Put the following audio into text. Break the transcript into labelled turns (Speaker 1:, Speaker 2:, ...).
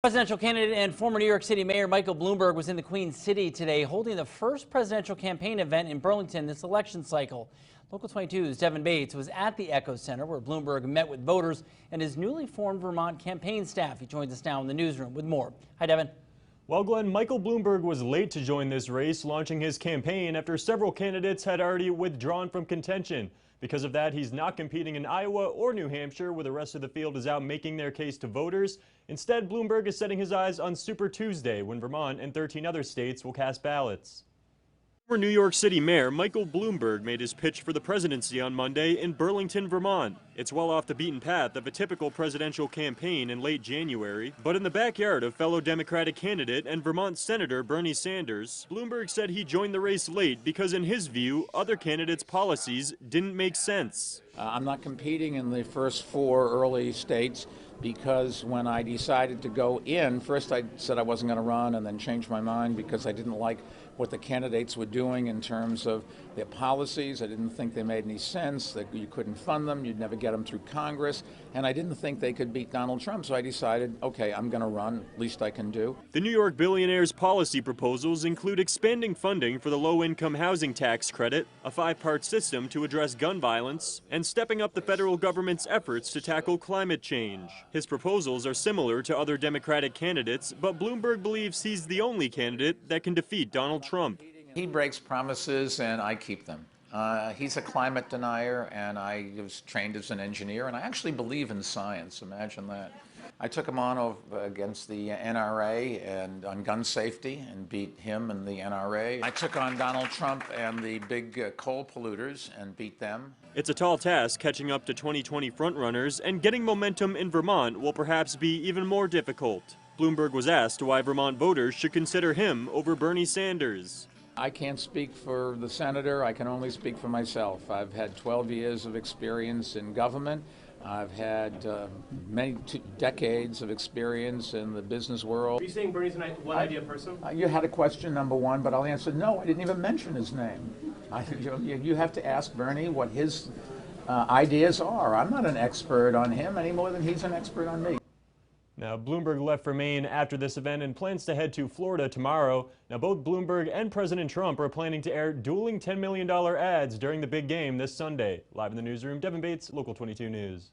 Speaker 1: Presidential candidate and former New York City Mayor Michael Bloomberg was in the Queen City today holding the first presidential campaign event in Burlington this election cycle. Local 22's Devin Bates was at the Echo Center where Bloomberg met with voters and his newly formed Vermont campaign staff. He joins us now in the newsroom with more. Hi, Devin.
Speaker 2: Well, Glenn, Michael Bloomberg was late to join this race, launching his campaign after several candidates had already withdrawn from contention. Because of that, he's not competing in Iowa or New Hampshire, where the rest of the field is out making their case to voters. Instead, Bloomberg is setting his eyes on Super Tuesday, when Vermont and 13 other states will cast ballots. Former New York City Mayor Michael Bloomberg made his pitch for the presidency on Monday in Burlington, Vermont. It's well off the beaten path of a typical presidential campaign in late January, but in the backyard of fellow Democratic candidate and Vermont Senator Bernie Sanders, Bloomberg said he joined the race late because, in his view, other candidates' policies didn't make sense.
Speaker 3: I'm not competing in the first four early states because when I decided to go in, first I said I wasn't going to run and then changed my mind because I didn't like what the candidates were doing in terms of their policies. I didn't think they made any sense, that you couldn't fund them, you'd never get them through Congress, and I didn't think they could beat Donald Trump, so I decided, okay, I'm going to run, least I can do.
Speaker 2: The New York billionaire's policy proposals include expanding funding for the low-income housing tax credit, a 5-part system to address gun violence, and stepping up the federal government's efforts to tackle climate change. His proposals are similar to other Democratic candidates, but Bloomberg believes he's the only candidate that can defeat Donald Trump.
Speaker 3: He breaks promises and I keep them. He's a climate denier and I was trained as an engineer and I actually believe in science, imagine that. I took him on against the NRA and on gun safety and beat him and the NRA. I took on Donald Trump and the big coal polluters and beat them.
Speaker 2: It's a tall task catching up to 2020 frontrunners, and getting momentum in Vermont will perhaps be even more difficult. Bloomberg was asked why Vermont voters should consider him over Bernie Sanders.
Speaker 3: I can't speak for the senator, I can only speak for myself. I've had 12 years of experience in government. I've had many decades of experience in the business world.
Speaker 4: Are you saying Bernie's an one-idea person?
Speaker 3: You had a question, number one, but I'll answer no. I didn't even mention his name. You have to ask Bernie what his ideas are. I'm not an expert on him any more than he's an expert on me.
Speaker 2: Now, Bloomberg left for Maine after this event and plans to head to Florida tomorrow. Now, both Bloomberg and President Trump are planning to air dueling $10 million ads during the big game this Sunday. Live in the newsroom, Devin Bates, Local 22 News.